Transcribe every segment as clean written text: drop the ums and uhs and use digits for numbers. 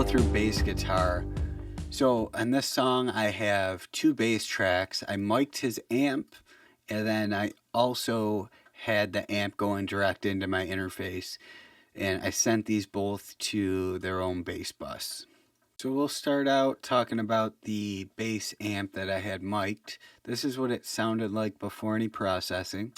through bass guitar. So on this song I have two bass tracks. I mic'd his amp, and then I also had the amp going direct into my interface, and I sent these both to their own bass bus. So we'll start out talking about the bass amp that I had mic'd. This is what it sounded like before any processing.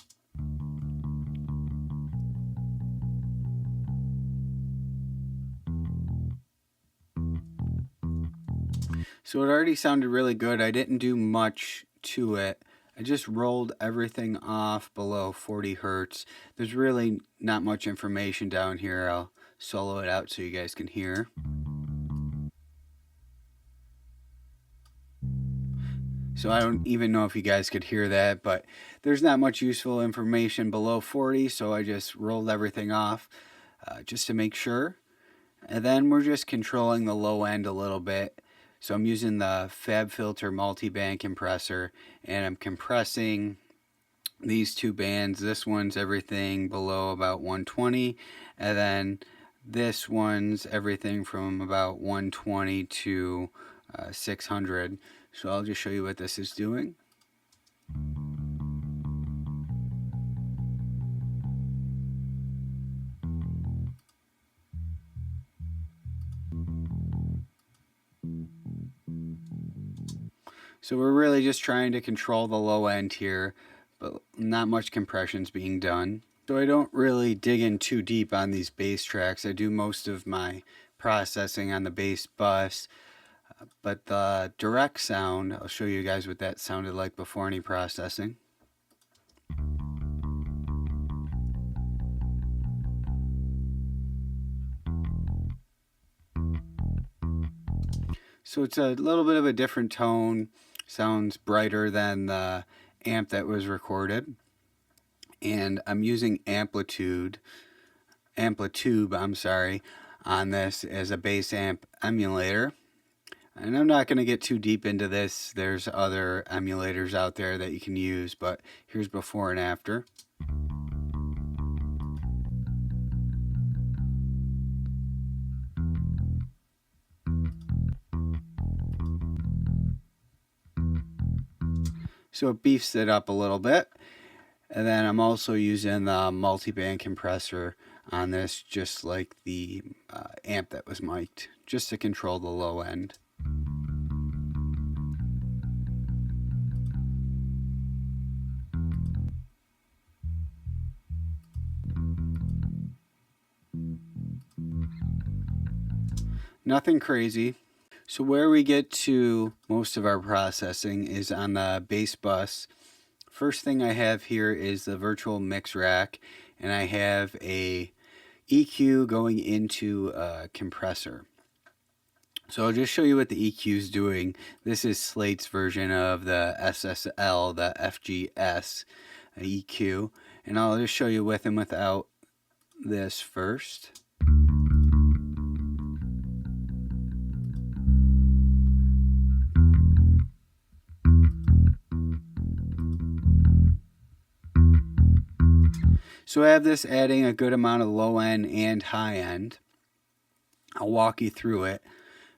So it already sounded really good. I didn't do much to it. I just rolled everything off below 40 hertz. There's really not much information down here. I'll solo it out so you guys can hear. So I don't even know if you guys could hear that, but there's not much useful information below 40, so I just rolled everything off just to make sure. And then we're just controlling the low end a little bit. So I'm using the FabFilter multi-band compressor, and I'm compressing these two bands. This one's everything below about 120, and then this one's everything from about 120 to 600. So I'll just show you what this is doing. So we're really just trying to control the low end here, but not much compression's being done. So I don't really dig in too deep on these bass tracks. I do most of my processing on the bass bus, but the direct sound, I'll show you guys what that sounded like before any processing. So it's a little bit of a different tone, sounds brighter than the amp that was recorded. And I'm using amplitude, on this as a bass amp emulator. And I'm not going to get too deep into this. There's other emulators out there that you can use, but here's before and after. So it beefs it up a little bit. And then I'm also using the multi-band compressor on this, just like the amp that was mic'd, just to control the low end. Nothing crazy. So where we get to most of our processing is on the bass bus. First thing I have here is the virtual mix rack, and I have a EQ going into a compressor. So I'll just show you what the EQ is doing. This is Slate's version of the SSL, the FGS EQ, and I'll just show you with and without this first. So I have this adding a good amount of low end and high end. I'll walk you through it.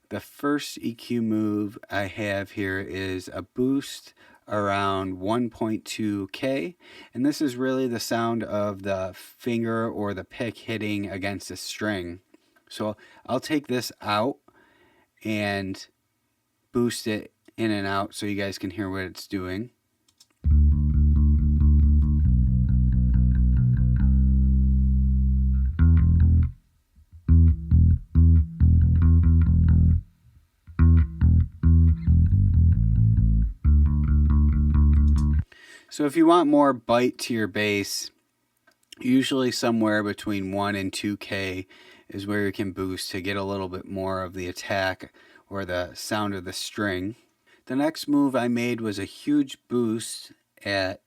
The first EQ move I have here is a boost around 1.2K, and this is really the sound of the finger or the pick hitting against a string. So I'll take this out and boost it in and out so you guys can hear what it's doing. So if you want more bite to your bass, usually somewhere between 1 and 2K is where you can boost to get a little bit more of the attack or the sound of the string. The next move I made was a huge boost at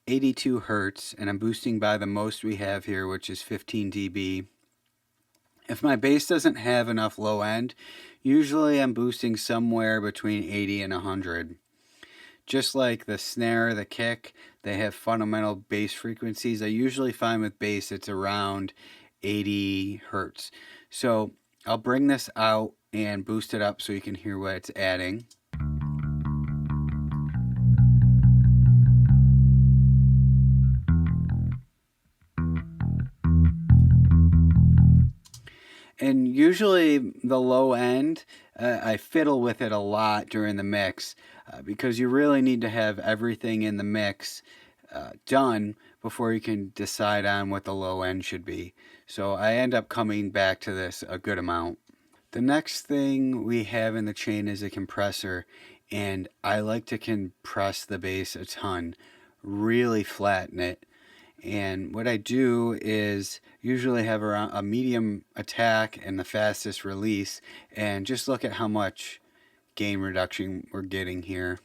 82 hertz, and I'm boosting by the most we have here, which is 15 dB. If my bass doesn't have enough low end, usually I'm boosting somewhere between 80 and 100. Just like the snare, the kick, they have fundamental bass frequencies. I usually find with bass it's around 80 hertz. So I'll bring this out and boost it up so you can hear what it's adding. And usually the low end, I fiddle with it a lot during the mix because you really need to have everything in the mix done before you can decide on what the low end should be. So I end up coming back to this a good amount. The next thing we have in the chain is a compressor, and I like to compress the bass a ton, really flatten it. And what I do is usually have around a medium attack and the fastest release, and just look at how much gain reduction we're getting here.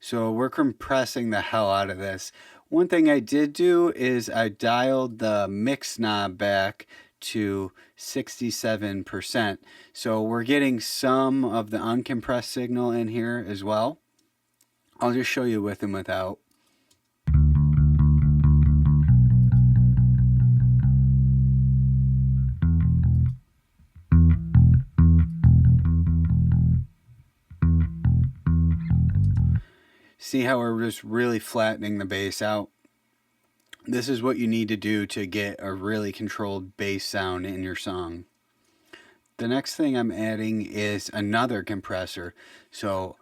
So we're compressing the hell out of this. One thing I did do is I dialed the mix knob back to 67%. So we're getting some of the uncompressed signal in here as well. I'll just show you with and without. See how we're just really flattening the bass out? This is what you need to do to get a really controlled bass sound in your song. The next thing I'm adding is another compressor. So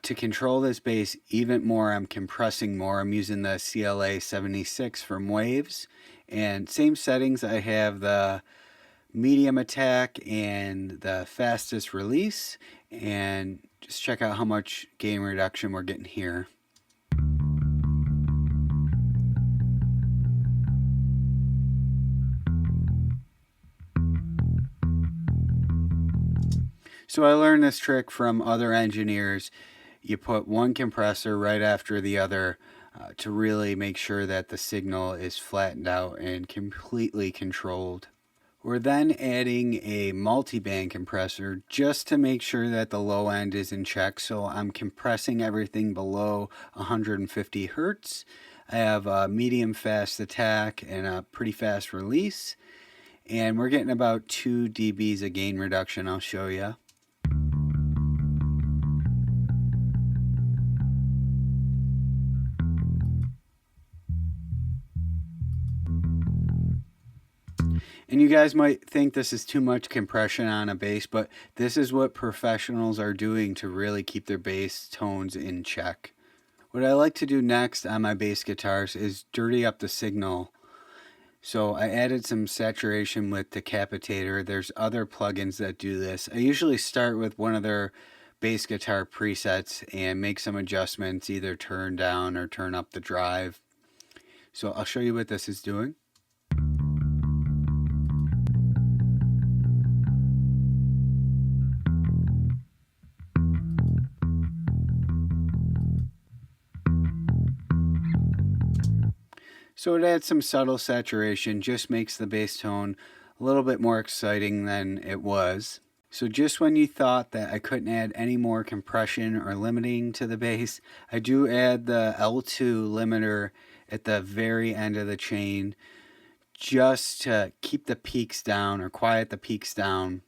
to control this bass even more, I'm compressing more. I'm using the CLA 76 from Waves. And same settings, I have the medium attack and the fastest release. And just check out how much gain reduction we're getting here. So I learned this trick from other engineers. You put one compressor right after the other to really make sure that the signal is flattened out and completely controlled. We're then adding a multi-band compressor just to make sure that the low end is in check. So I'm compressing everything below 150 Hertz. I have a medium fast attack and a pretty fast release. And we're getting about 2 dBs of gain reduction, I'll show you. And you guys might think this is too much compression on a bass, but this is what professionals are doing to really keep their bass tones in check. What I like to do next on my bass guitars is dirty up the signal. So I added some saturation with Decapitator. There's other plugins that do this. I usually start with one of their bass guitar presets and make some adjustments, either turn down or turn up the drive. So I'll show you what this is doing. So it adds some subtle saturation, just makes the bass tone a little bit more exciting than it was. So just when you thought that I couldn't add any more compression or limiting to the bass, I do add the L2 limiter at the very end of the chain just to keep the peaks down or quiet the peaks down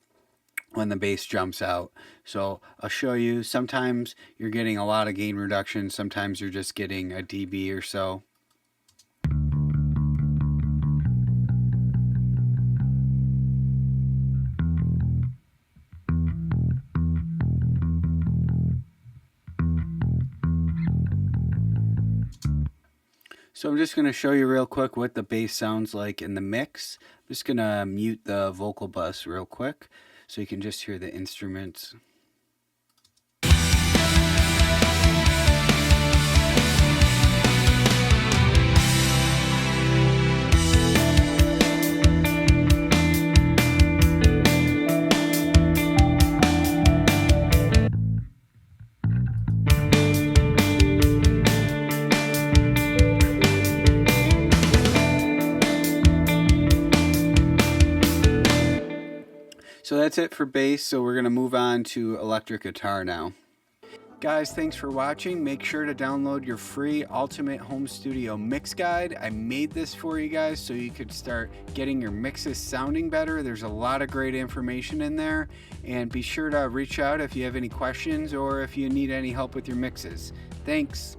when the bass jumps out. So I'll show you. Sometimes you're getting a lot of gain reduction, sometimes you're just getting a dB or so. So I'm just going to show you real quick what the bass sounds like in the mix. I'm just going to mute the vocal bus real quick so you can just hear the instruments. So that's it for bass, so we're going to move on to electric guitar now. Guys, thanks for watching. Make sure to download your free Ultimate Home Studio Mix Guide. I made this for you guys so you could start getting your mixes sounding better. There's a lot of great information in there. And be sure to reach out if you have any questions or if you need any help with your mixes. Thanks.